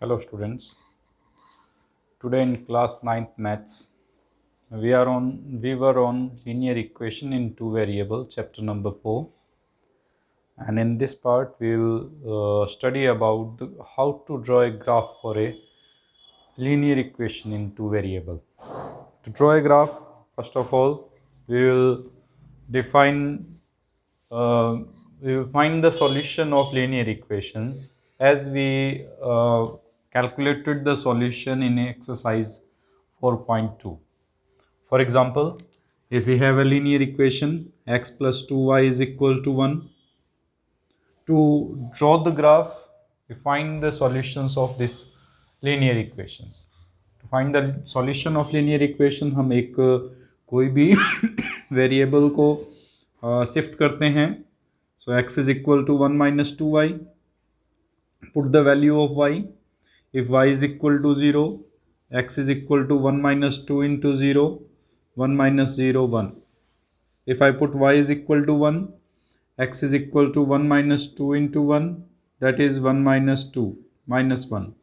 Hello students. Today in class 9th maths we were on linear equation in two variable chapter number 4, and in this part we will study about how to draw a graph for a linear equation in two variable. To draw a graph, first of all we will define uh, we will find the solution of linear equations as we calculated the solution in exercise 4.2. For example, if we have a linear equation x plus 2y is equal to 1, to draw the graph, we find the solutions of this linear equations. To find the solution of linear equation, हम एक कोई भी variable को shift करते हैं. So x is equal to 1 minus 2y. Put the value of y. If y is equal to 0, x is equal to 1 minus 2 into 0, 1 minus 0, 1. If I put y is equal to 1, x is equal to 1 minus 2 into 1, that is 1 minus 2, minus 1.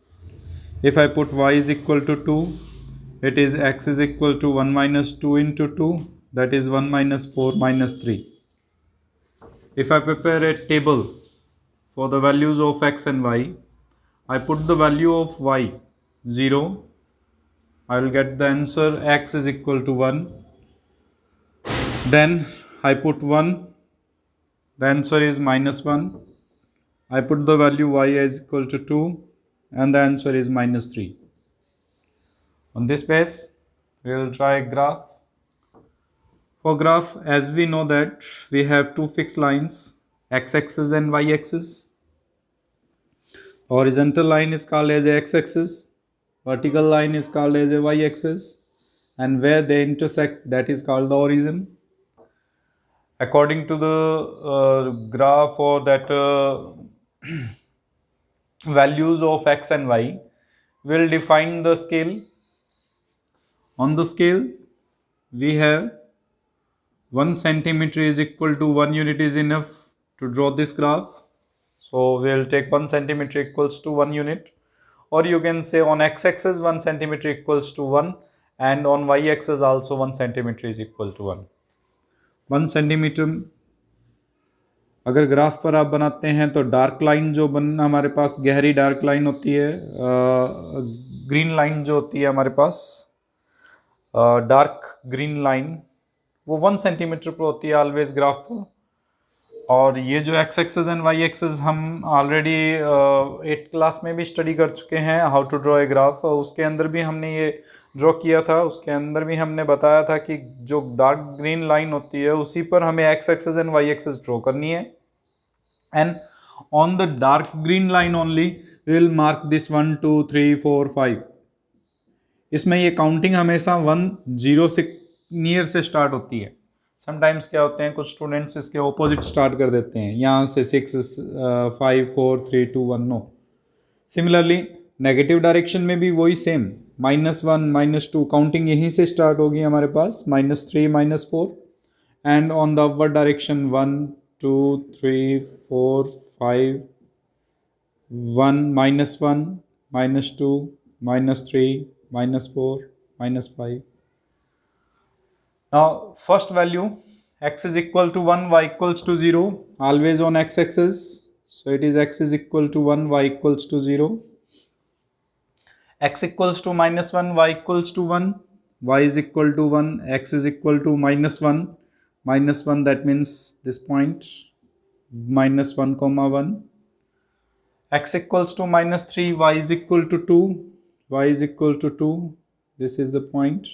If I put y is equal to 2, it is x is equal to 1 minus 2 into 2, that is 1 minus 4, minus 3. If I prepare a table for the values of x and y, I put the value of y 0, I will get the answer x is equal to 1. Then I put 1, the answer is minus 1. I put the value y is equal to 2 and the answer is minus 3. On this base, we will try a graph. For graph, as we know that we have two fixed lines, x-axis and y-axis. Horizontal line is called as a x-axis, vertical line is called as a y-axis, and where they intersect, that is called the origin. According to the graph or that values of x and y, will define the scale. On the scale, we have 1 centimeter is equal to 1 unit is enough to draw this graph. So we will take 1 centimeter equals to 1 unit, or you can say on x-axis 1 centimeter equals to 1, and on y-axis also 1 centimeter is equal to 1. 1 centimetre अगर graph पर आप बनाते हैं तो dark line जो बनना हमारे पास गहरी डार्क लाइन होती है, ग्रीन लाइन जो होती है हमारे पास डार्क ग्रीन लाइन, वो 1 सेंटीमीटर पर होती है ऑलवेज ग्राफ पर. और ये जो x axis and y axis हम ऑलरेडी 8th क्लास में भी स्टडी कर चुके हैं, how to draw a graph. उसके अंदर भी हमने ये ड्रॉ किया था. उसके अंदर भी हमने बताया था कि जो डार्क ग्रीन लाइन होती है उसी पर हमें x axis and y axis draw करनी है, and on the dark green line only will mark this 1 2 3 4 5. इसमें ये काउंटिंग हमेशा 1 0 से नियर से स्टार्ट होती है. समटाइम्स क्या होते हैं, कुछ स्टूडेंट्स इसके ऑपोजिट स्टार्ट कर देते हैं, यहाँ से 6 5 4 3 2 1. नो, सिमिलरली नेगेटिव डायरेक्शन में भी वही सेम, -1 -2 काउंटिंग यहीं से स्टार्ट होगी हमारे पास, -3 -4, and on the upward direction 1 2 3 4 5 1 -1 -2 -3 -4 -5. Now first value, x is equal to 1, y equals to 0, always on x-axis. So it is x is equal to 1, y equals to 0. X equals to -1, y equals to 1, y is equal to 1, x is equal to -1. -1, that means this point, -1 comma 1. X equals to -3, y is equal to 2, y is equal to 2. This is the point.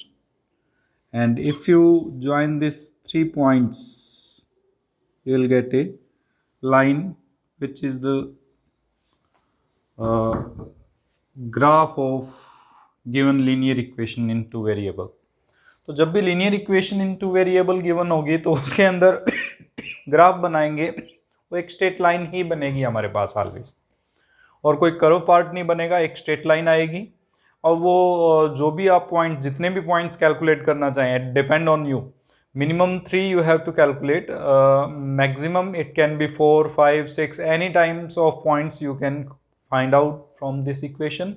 And if you join these 3 points, you will get a line which is the graph of given linear equation in two variable. तो जब भी linear equation in two variable given होगी तो उसके अंदर graph बनाएंगे, वो एक स्ट्रेट लाइन ही बनेगी हमारे पास ऑलवेज, और कोई कर्व पार्ट नहीं बनेगा, एक स्ट्रेट लाइन आएगी. और वो जो भी आप पॉइंट, जितने भी पॉइंट्स कैलकुलेट करना चाहें, depend on you. Minimum 3 you have to calculate, maximum it can be 4 5 6, any times of points you can find out from this equation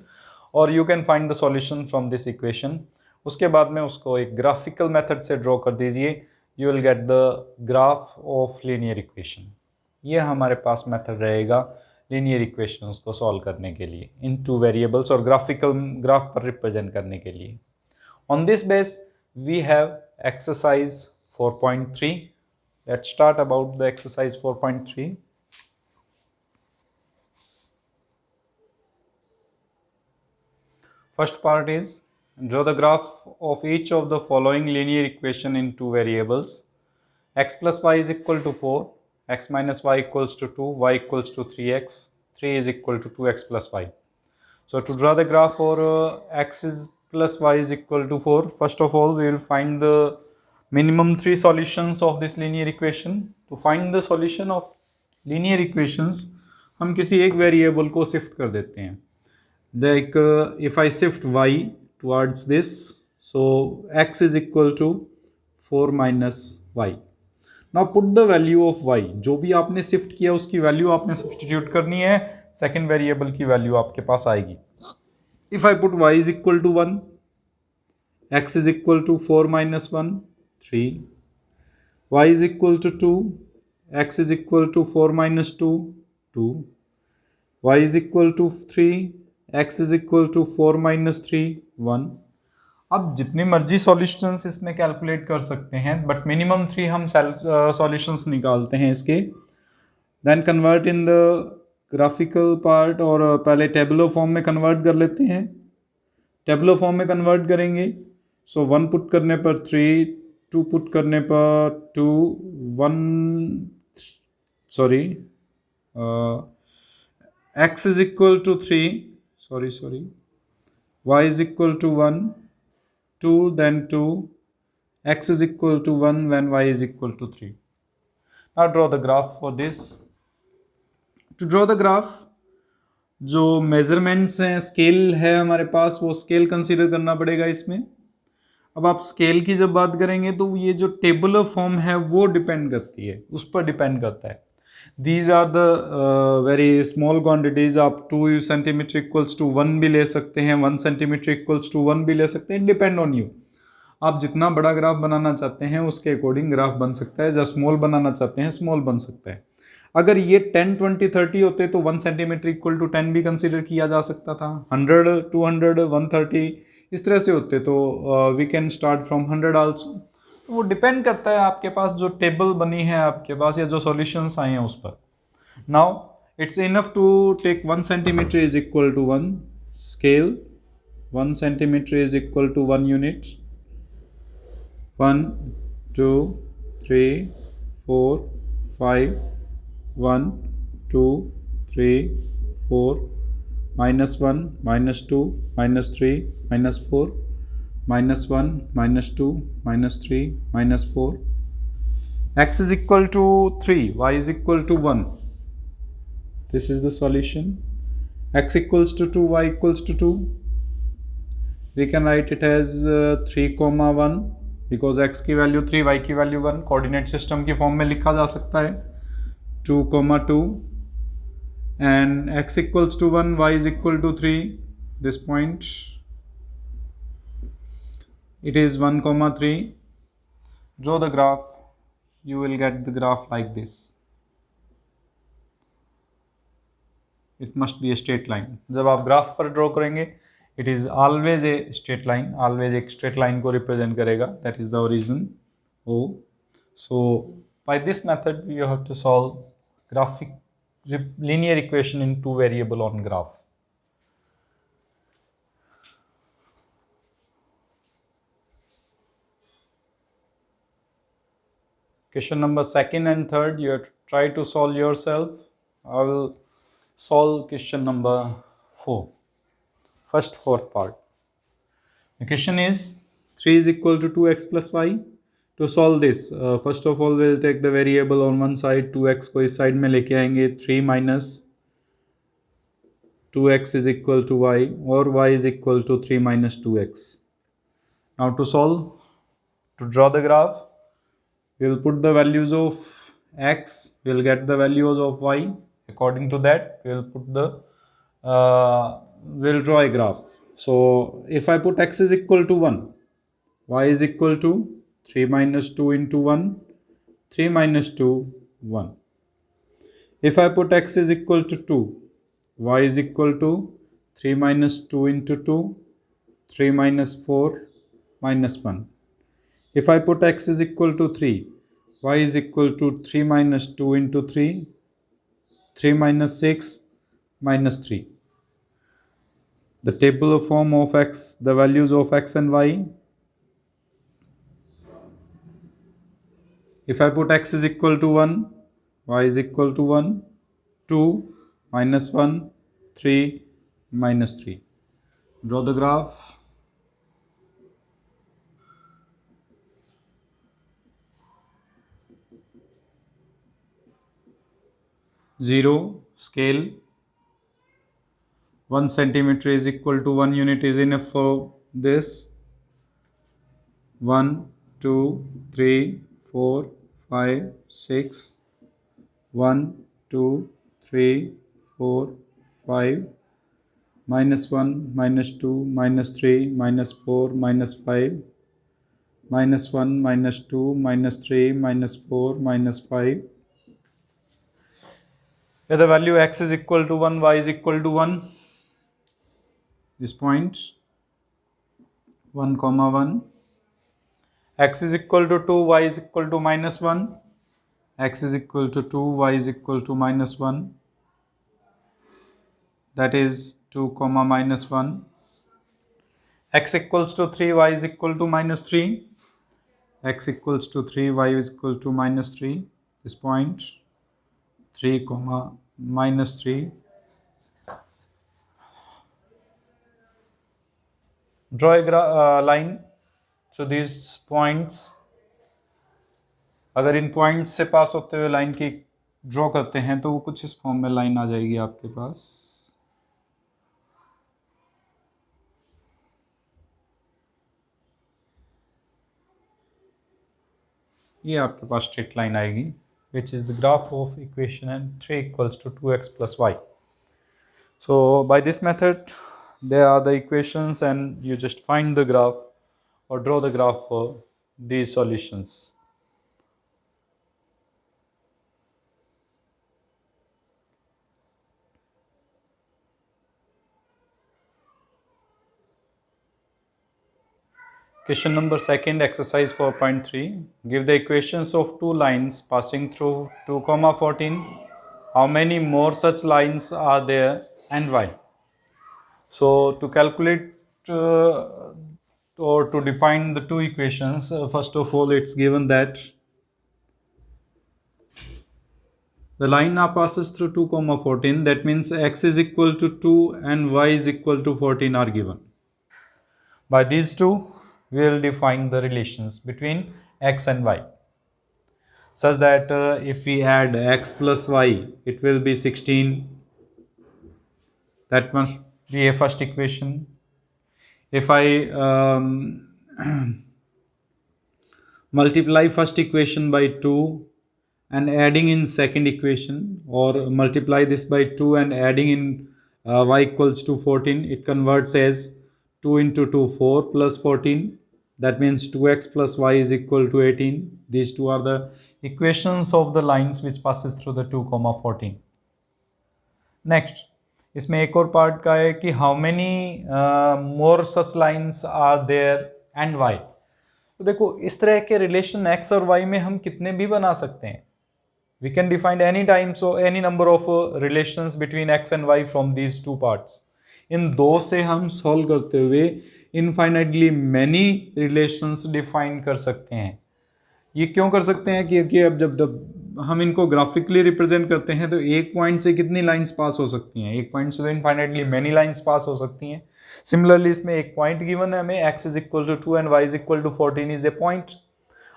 or you can find the solution from this equation. उसके बाद में उसको एक graphical method से draw कर दीजिए, you will get the graph of linear equation. ये हमारे पास मेथड रहेगा लीनियर इक्वेशंस को सॉल्व करने के लिए इन टू वेरिएबल्स और ग्राफिकल ग्राफ पर रिप्रेजेंट करने के लिए. On this base we have exercise 4.3. Let's start about the exercise 4.3. First part is draw the graph of each of the following linear equation in two variables. X plus y is equal to 4, x minus y equals to 2, y equals to 3x, 3 is equal to 2x plus y. So to draw the graph for x is plus y is equal to 4, first of all we will find the minimum 3 solutions of this linear equation. To find the solution of linear equations हम किसी एक variable को shift कर देते हैं. Like if I shift y towards this, so x is equal to 4 minus y. Now put the value of y. जो भी आपने शिफ्ट किया उसकी वैल्यू आपने सब्सटीट्यूट करनी है, सेकेंड वेरिएबल की वैल्यू आपके पास आएगी. If I put y is equal to 1, x is equal to 4 minus 1, 3, y is equal to 2, x is equal to 4 minus 2, 2, y is equal to 3, x is equal to 4 minus 3, 1. अब जितनी मर्जी solutions इसमें calculate कर सकते हैं but minimum 3 हम solutions निकालते हैं इसके. Then convert in the graphical part और पहले टेबुलर फॉर्म में कन्वर्ट कर लेते हैं. टेबुलर फॉर्म में कन्वर्ट करेंगे सो 1 पुट करने पर 3, 2 पुट करने पर 2, 1 sorry x is equal to 3, sorry, y is equal to 1, 2 then 2, x is equal to 1 when y is equal to 3. Now draw the graph for this. To draw the graph, जो measurements हैं, scale है हमारे पास, वो scale consider करना पड़ेगा इसमें. अब आप स्केल की जब बात करेंगे तो ये जो टेबुलर फॉर्म है वो डिपेंड करती है, उस पर डिपेंड करता है. These are the very small quantities. आप 2 सेंटीमीटर इक्वल्स टू 1 भी ले सकते हैं, 1 सेंटीमीटर इक्वल्स टू 1 भी ले सकते हैं. Depend on you. आप जितना बड़ा ग्राफ बनाना चाहते हैं उसके अकॉर्डिंग ग्राफ बन सकता है. जब स्मॉल बनाना चाहते हैं स्मॉल बन सकता है. अगर ये 10, 20, 30 होते तो 1 सेंटीमीटर इक्वल टू 10 भी कंसीडर किया जा सकता था. 100, 200, 130 इस तरह से होते तो we can start from 100 also. तो वो डिपेंड करता है आपके पास जो टेबल बनी है आपके पास या जो सॉल्यूशंस आए हैं उस पर. Now it's enough to take 1 centimetre is equal to 1 scale. 1 centimetre is equal to 1 unit. 1, 2, 3, 4, 5, 1, 2, 3, 4, minus 1, minus 2, minus 3, minus 4, minus 1, minus 2, minus 3, minus 4. X is equal to 3, y is equal to 1. This is the solution. X equals to 2, y equals to 2. We can write it as 3, 1 because x की value 3, y की value 1. Coordinate system की form में लिखा जा सकता है 2, 2 and x equals to 1, y is equal to 3. This point it is 1, 3. Draw the graph. You will get the graph like this. It must be a straight line. जब आप graph पर draw करेंगे it is always a straight line. Always एक straight line को represent करेगा. That is the origin O. So by this method you have to solve graphic linear equation in two variable on graph. Question number 2nd and 3rd you have to try to solve yourself. I will solve question number 4. First 4th part. The question is 3 is equal to 2x plus y. To solve this, first of all we'll take the variable on one side, 2x को इस side में लेके आएंगे, 3 minus 2x is equal to y or y is equal to 3 minus 2x. Now to solve, to draw the graph, we'll put the values of x, we'll get the values of y. According to that, we'll put the we'll draw a graph. So if I put x is equal to 1, y is equal to 3 minus 2 into 1, 3 minus 2, 1. If I put x is equal to 2, y is equal to 3 minus 2 into 2, 3 minus 4, minus 1. If I put x is equal to 3, y is equal to 3 minus 2 into 3, 3 minus 6, minus 3. The table form of x, the values of x and y. If I put x is equal to 1, y is equal to 1, 2, minus 1, 3, minus 3. Draw the graph. Zero, scale. 1 centimeter is equal to 1 unit is enough for this. 1, 2, 3, 4, 5, 6. 1, 2, 3, 4, 5. Minus 1, minus 2, minus 3, minus 4, minus 5. Minus 1, minus 2, minus 3, minus 4, minus 5. Here the value x is equal to 1, y is equal to 1. This point 1, 1. X is equal to 2, y is equal to minus 1. X is equal to 2, y is equal to minus 1. That is 2, minus 1. X equals to 3, y is equal to minus 3. X equals to 3, y is equal to minus 3. This point 3, minus 3. Draw a line through these points. अगर इन point से पास होते हुए line की draw करते हैं तो वो कुछ इस फॉर्म में लाइन आ जाएगी आपके पास. ये आपके पास स्ट्रेट लाइन आएगी which is the graph of equation and 3 equals to 2x plus y. So by this method there are the equations and you just find the graph or draw the graph for these solutions. Question number 2, exercise 4.3. Give the equations of two lines passing through 2, 14. How many more such lines are there and why? So to calculate or to define the two equations, first of all it's given that the line now passes through 2, 14. That means x is equal to 2 and y is equal to 14 are given. By these two, we will define the relations between x and y such that if we add x plus y, it will be 16. That must be a first equation. If I multiply first equation by 2 and adding in second equation, or multiply this by 2 and adding in y equals to 14, it converts as 2 into 2, 4 plus 14. That means 2x plus y is equal to 18. These two are the equations of the lines which passes through the 2, 14. Next, इसमें एक और part का है कि how many more such lines are there and why. तो देखो इस तरह के रिलेशन x और y में हम कितने भी बना सकते हैं. We can define any time so any number of relations between x and y from these two parts. इन दो से हम सॉल्व करते हुए इनफाइनाइटली मैनी रिलेशंस डिफाइन कर सकते हैं. ये क्यों कर सकते हैं? क्योंकि अब जब हम इनको ग्राफिकली रिप्रेजेंट करते हैं तो एक पॉइंट से कितनी लाइंस पास हो सकती हैं? एक पॉइंट से तो इनफाइनाइटली मैनी लाइंस पास हो सकती हैं. सिमिलरली इसमें एक पॉइंट गिवन है हमें, x is equal to 2 and y is equal to 14 is a point.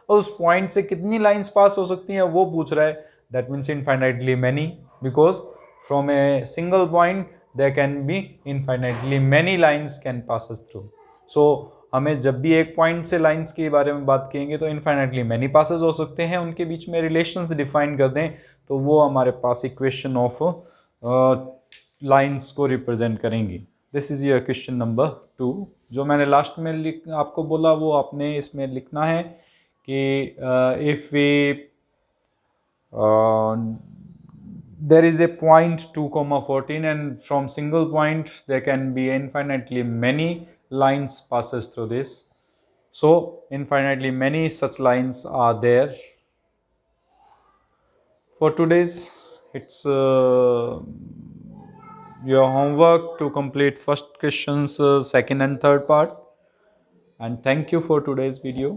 और उस पॉइंट से कितनी लाइंस पास हो सकती हैं वो पूछ रहा है. That means infinitely many, because from a single point there can be infinitely many lines can passes through. So हमें जब भी एक पॉइंट से लाइंस के बारे में बात करेंगे तो इनफाइनाइटली मैनी पासेज हो सकते हैं. उनके बीच में रिलेशंस डिफाइन कर दें तो वो हमारे पास इक्वेशन ऑफ लाइंस को रिप्रेजेंट करेंगी। This is your question number 2। जो मैंने लास्ट में आपको बोला वो आपने इसमें लिखना है कि if we there is a point 2,14 and from single point there can be infinitely many lines passes through this. So infinitely many such lines are there. For today's it's your homework to complete first questions, second and third part, and thank you for today's video.